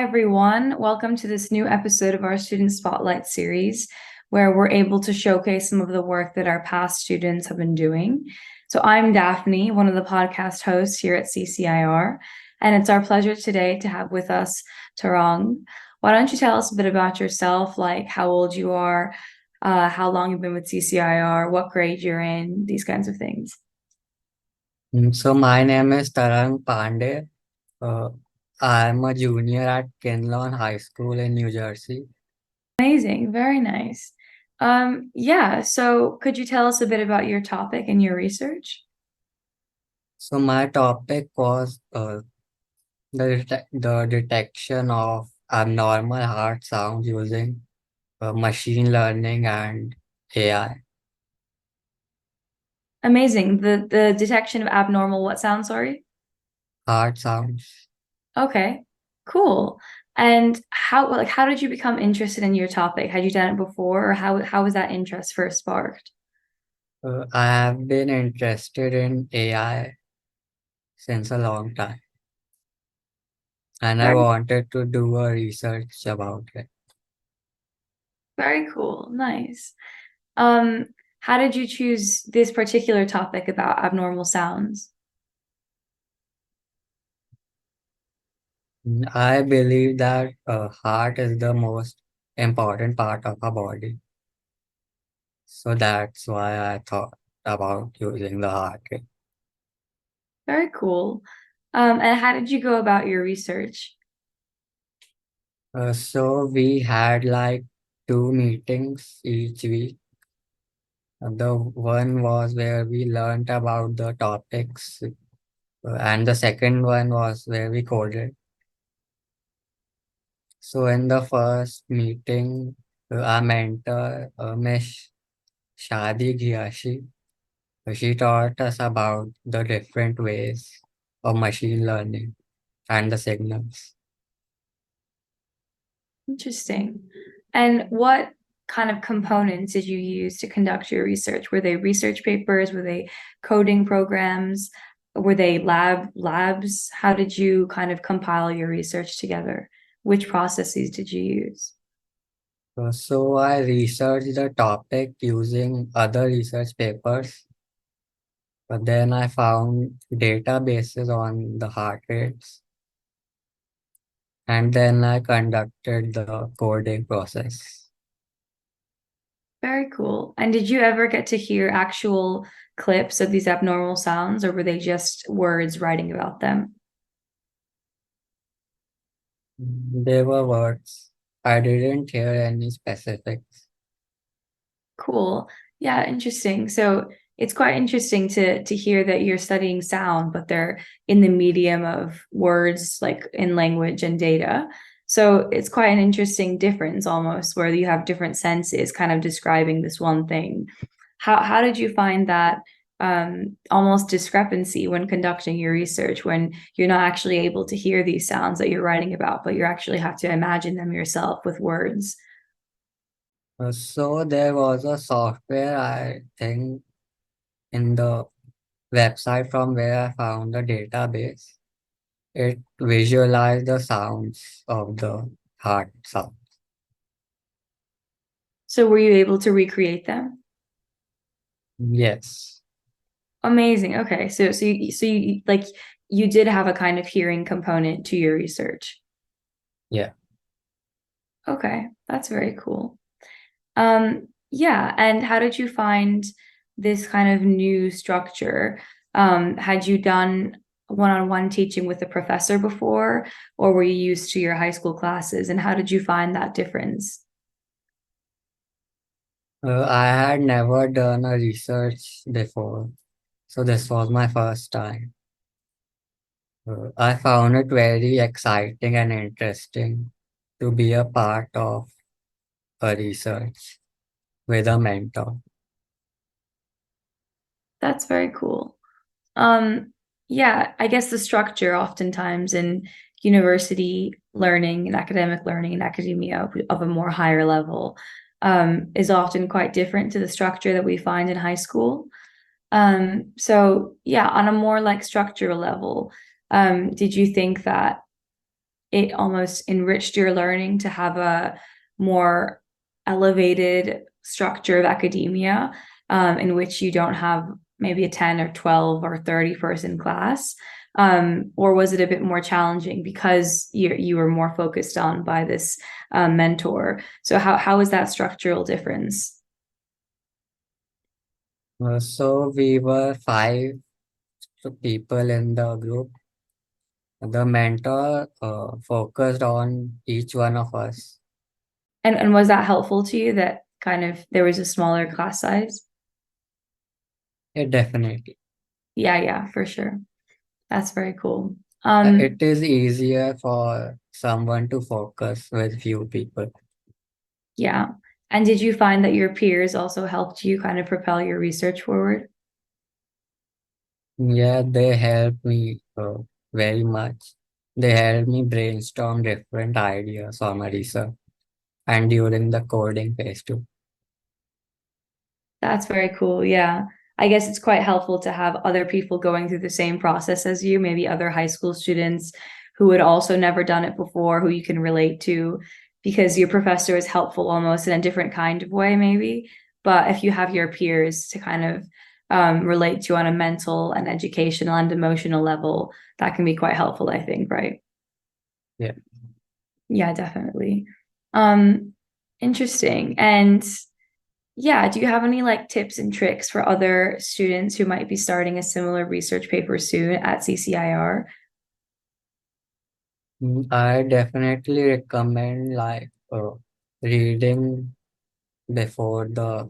Hi, everyone. Welcome to this new episode of our Student Spotlight series, where we're able to showcase some of the work that our past students have been doing. So I'm Daphne, one of the podcast hosts here at CCIR, and it's our pleasure today to have with us Tarang. Why don't you tell us a bit about yourself, like how old you are, how long you've been with CCIR, what grade you're in, these kinds of things. So my name is Tarang Pandey. Uh, I'm a junior at Kinlawn High School in New Jersey. Amazing, very nice. Yeah, so could you tell us a bit about your topic and your research? So my topic was the detection of abnormal heart sounds using machine learning and AI. Amazing. The detection of abnormal what sound, sorry? Heart sounds. Okay, cool. And how did you become interested in your topic? Had you done it before, or how was that interest first sparked? I have been interested in AI since a long time, and I Very, wanted to do a research about it. very cool. Nice. Um, how did you choose this particular topic about abnormal sounds? I believe that heart is the most important part of our body. So that's why I thought about using the heart rate. Very cool. And how did you go about your research? So we had like two meetings each week. The one was where we learned about the topics, and the second one was where we coded. So in the first meeting, our mentor, Miss Shadi Ghiashi, she taught us about the different ways of machine learning and the signals. Interesting. And what kind of components did you use to conduct your research? Were they research papers? Were they coding programs? Were they labs? How did you kind of compile your research together? Which processes did you use? So I researched the topic using other research papers, but then I found databases on the heart rates, and then I conducted the coding process. Very cool. And did you ever get to hear actual clips of these abnormal sounds, or were they just words writing about them? They were words. I didn't hear any specifics. Cool. Yeah, interesting. So it's quite interesting to hear that you're studying sound, but they're in the medium of words, like in language and data. So it's quite an interesting difference almost, where you have different senses kind of describing this one thing. How did you find that almost discrepancy when conducting your research, when you're not actually able to hear these sounds that you're writing about, but you actually have to imagine them yourself with words? So there was a software, I think, in the website from where I found the database. It visualized the sounds of the heart sound. So were you able to recreate them? Yes. Amazing. Okay. So you like you did have a kind of hearing component to your research. Yeah. Okay. That's very cool. Yeah, and how did you find this kind of new structure? Had you done one-on-one teaching with a professor before, or were you used to your high school classes? And how did you find that difference? I had never done a research before, so this was my first time. I found it very exciting and interesting to be a part of a research with a mentor. That's very cool. Yeah, I guess the structure oftentimes in university learning and academic learning and academia of a more higher level is often quite different to the structure that we find in high school. So yeah, on a more like structural level, did you think that it almost enriched your learning to have a more elevated structure of academia, in which you don't have maybe a 10 or 12 or 30 person class? Or was it a bit more challenging because you were more focused on by this mentor? So how is that structural difference? So we were five people in the group. The mentor focused on each one of us. And was that helpful to you that kind of there was a smaller class size? Yeah, definitely. Yeah, yeah, for sure. That's very cool. It is easier for someone to focus with few people. Yeah. And did you find that your peers also helped you kind of propel your research forward? Yeah, they helped me very much. They helped me brainstorm different ideas on my research and during the coding phase too. That's very cool. Yeah. I guess it's quite helpful to have other people going through the same process as you, maybe other high school students who had also never done it before, who you can relate to, because your professor is helpful almost in a different kind of way, maybe. But if you have your peers to kind of relate to on a mental and educational and emotional level, that can be quite helpful, I think, right? Yeah. Yeah, definitely. Um, Interesting. And yeah, do you have any like tips and tricks for other students who might be starting a similar research paper soon at CCIR? I definitely recommend reading before the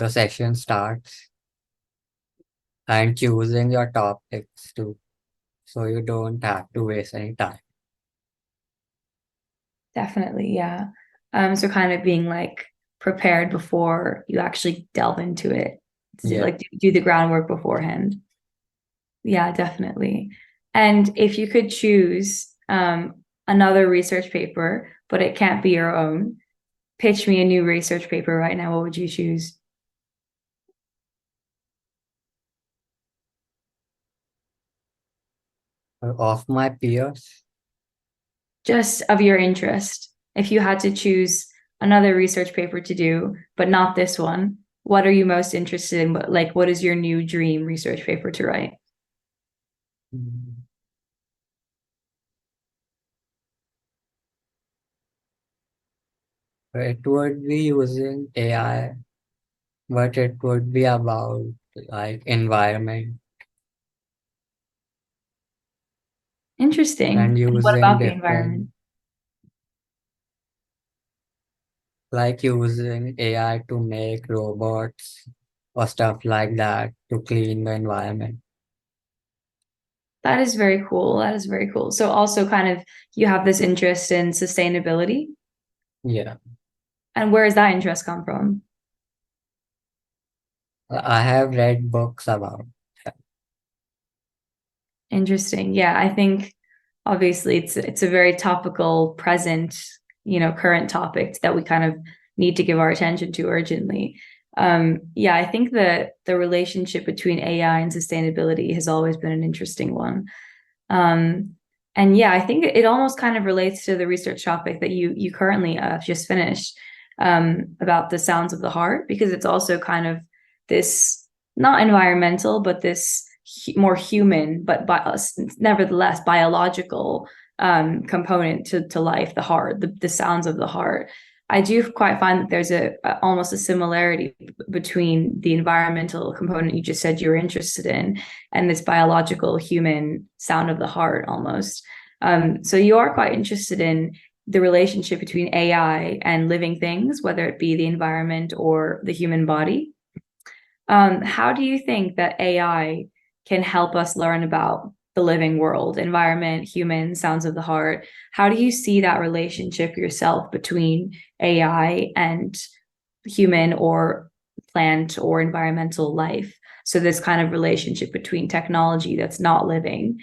session starts and choosing your topics too, so you don't have to waste any time. Definitely, yeah. So kind of being like prepared before you actually delve into it. To Yeah. like do the groundwork beforehand. Yeah, definitely. And if you could choose another research paper, but it can't be your own, pitch me a new research paper right now. What would you choose? Of my peers, Just of your interest. If you had to choose another research paper to do, but not this one, what are you most interested in? Like, what is your new dream research paper to write? mm, it would be using AI, but it would be about like environment Interesting. and And what using about the different, environment? like using AI to make robots or stuff like that to clean the environment. That is very cool. That is very cool. So also kind of you have this interest in sustainability. Yeah, And where does that interest come from? I have read books about that. Interesting. Yeah, I think obviously it's a very topical, present, current topic that we kind of need to give our attention to urgently. Yeah, I think that the relationship between AI and sustainability has always been an interesting one. Um, and yeah, I think it almost kind of relates to the research topic that you currently just finished, about the sounds of the heart, because it's also kind of this not environmental, but this more human, but nevertheless biological component to life, the heart, the sounds of the heart. I do quite find that there's almost a similarity between the environmental component you just said you were interested in and this biological human sound of the heart almost. So you are quite interested in the relationship between AI and living things, whether it be the environment or the human body. How do you think that AI can help us learn about the living world, environment, human, sounds of the heart? How do you see that relationship yourself between AI and human or plant or environmental life? So, this kind of relationship between technology that's not living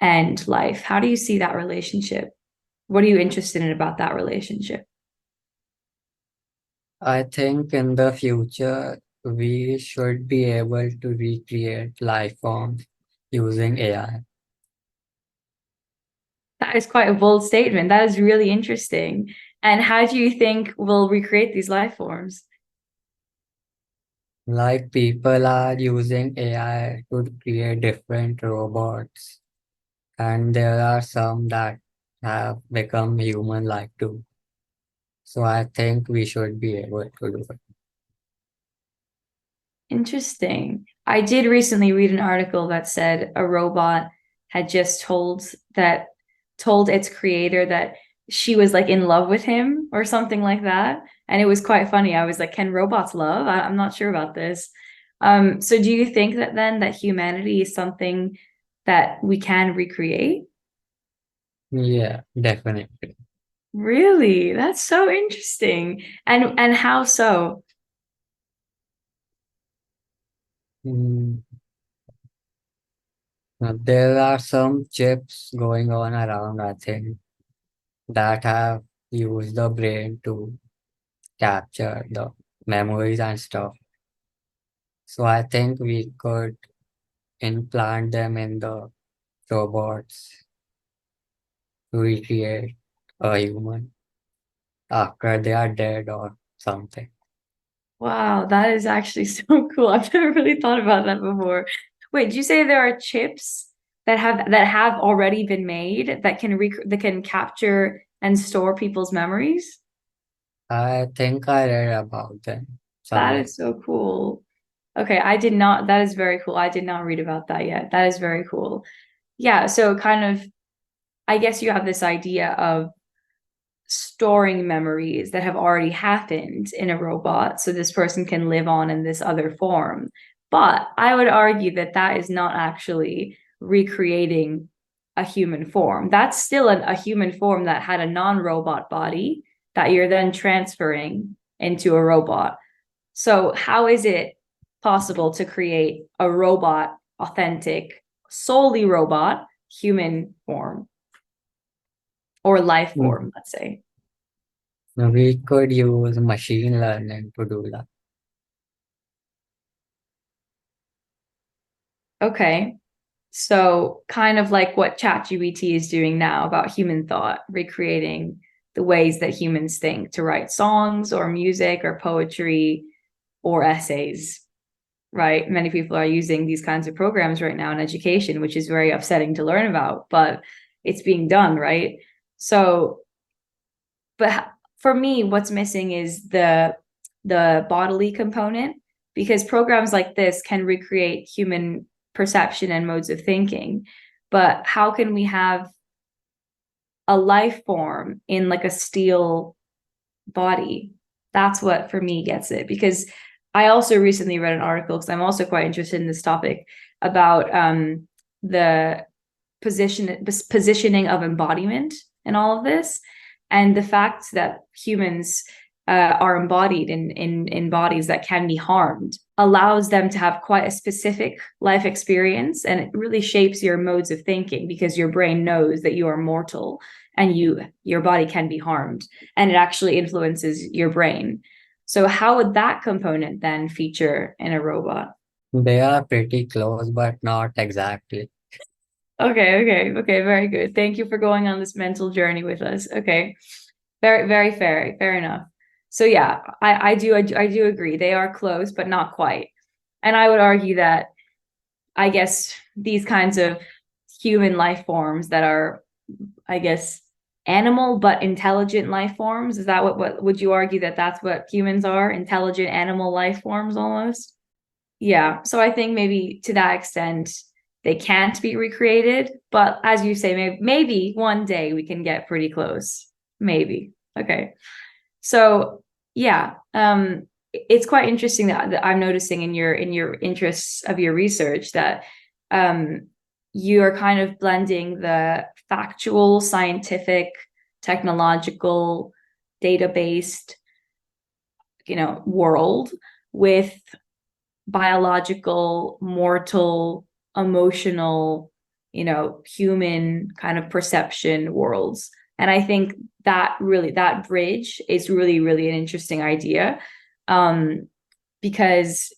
and life. How do you see that relationship? What are you interested in about that relationship? I think in the future, we should be able to recreate life forms using AI. That is quite a bold statement. That is really interesting. And how do you think we'll recreate these life forms? Like people are using AI to create different robots, and there are some that have become human-like too. So I think we should be able to do it. Interesting. I did recently read an article that said a robot had just told its creator that she was like in love with him or something like that. And it was quite funny. I was like, can robots love? I'm not sure about this. So do you think that then that humanity is something that we can recreate? Yeah, definitely. Really? That's so interesting. And how so? Mm, there are some chips going on around, I think, that have used the brain to capture the memories and stuff. So I think we could implant them in the robots to recreate a human after they are dead or something. Wow, that is actually so cool. I've never really thought about that before. Wait, did you say there are chips that have already been made that can capture and store people's memories? I think I read about them That somewhere. is so cool. Okay, I did not, that is very cool. I did not read about that yet. That is very cool. Yeah, so kind of, I guess you have this idea of storing memories that have already happened in a robot so this person can live on in this other form. But I would argue that that is not actually recreating a human form. That's still a human form that had a non-robot body that you're then transferring into a robot. So how is it possible to create a robot, authentic, solely robot human form or life Mm. form, let's say? We could use machine learning to do that. Okay. So kind of like what ChatGPT is doing now about human thought, recreating the ways that humans think to write songs or music or poetry or essays, right? Many people are using these kinds of programs right now in education, which is very upsetting to learn about, but it's being done, right? So, but for me, what's missing is the bodily component because programs like this can recreate human perception and modes of thinking. But how can we have a life form in like a steel body? That's what for me gets it because I also recently read an article because I'm also quite interested in this topic about the positioning of embodiment in all of this, and the fact that humans are embodied in bodies that can be harmed allows them to have quite a specific life experience, and it really shapes your modes of thinking because your brain knows that you are mortal and your body can be harmed, and it actually influences your brain. So how would that component then feature in a robot? They are pretty close, but not exactly. Okay, very good. Thank you for going on this mental journey with us. Okay, very fair enough. So yeah, I do agree. They are close, but not quite. And I would argue that I guess these kinds of human life forms that are, I guess, animal but intelligent life forms. Is that what would you argue that that's what humans are? Intelligent animal life forms almost? Yeah, so I think maybe to that extent they can't be recreated, but as you say, maybe one day we can get pretty close. Maybe. Okay. So yeah, it's quite interesting that I'm noticing in your interests of your research that um, you are kind of blending the factual, scientific, technological, data-based, world with biological, mortal, emotional, human kind of perception worlds. And I think that bridge is really an interesting idea. Um, because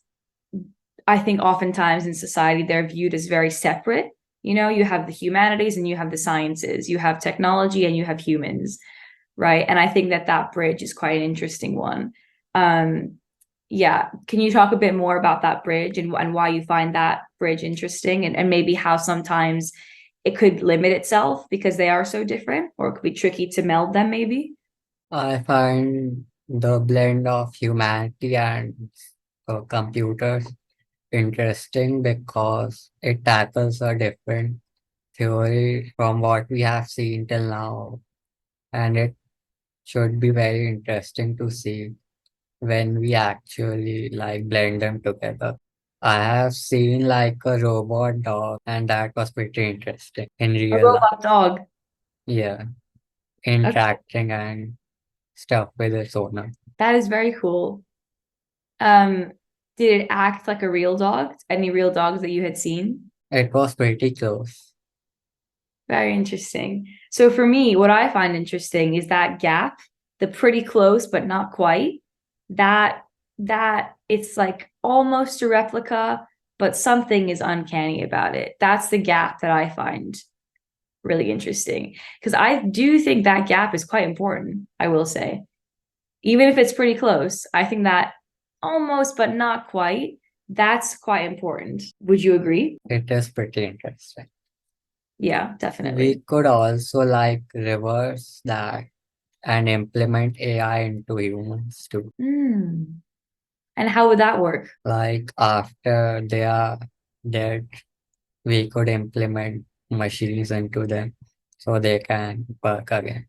I think oftentimes in society they're viewed as very separate. You know, you have the humanities and you have the sciences, you have technology and you have humans, right? And I think that that bridge is quite an interesting one. Yeah, can you talk a bit more about that bridge and why you find that bridge interesting, and maybe how sometimes it could limit itself because they are so different, or it could be tricky to meld them maybe? I find the blend of humanity and computers interesting because it tackles a different theory from what we have seen till now, and it should be very interesting to see when we actually like blend them together. I have seen like a robot dog, and that was pretty interesting in A real life. robot dog. Yeah, Okay, interacting and stuff with its owner. that is very cool. Um, did it act like a real dog? Any real dogs that you had seen? It was pretty close. Very interesting. So for me, what I find interesting is that gap, the pretty close but not quite. That that it's like almost a replica, but something is uncanny about it. That's the gap that I find really interesting because I do think that gap is quite important, I will say. Even if it's pretty close, I think that almost but not quite, that's quite important. Would you agree? It is pretty interesting. Yeah, We definitely. could also like reverse that and implement AI into humans too. Hmm. And how would that work? Like after they are dead, we could implement machines into them so they can work again.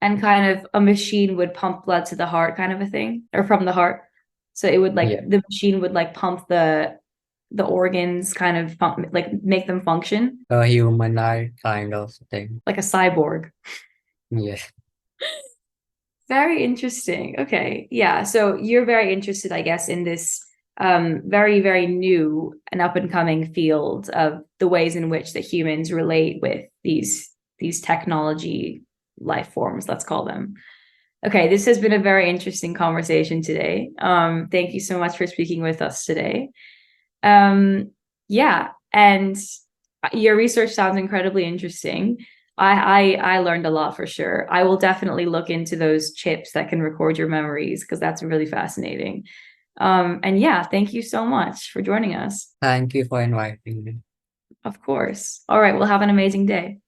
And kind of a machine would pump blood to the heart, kind of a thing, or from the heart. So it would like Yeah, the machine would like pump the organs, kind of like make them function a humanoid kind of thing. like a cyborg. Yes, Very interesting. Okay. Yeah. So you're very interested, I guess, in this very, very new and up and coming field of the ways in which the humans relate with these technology life forms, let's call them. Okay, this has been a very interesting conversation today. Thank you so much for speaking with us today. Yeah, and your research sounds incredibly interesting. I learned a lot for sure. I will definitely look into those chips that can record your memories because that's really fascinating. And yeah, thank you so much for joining us. thank you for inviting me. Of course. All right, well, have an amazing day.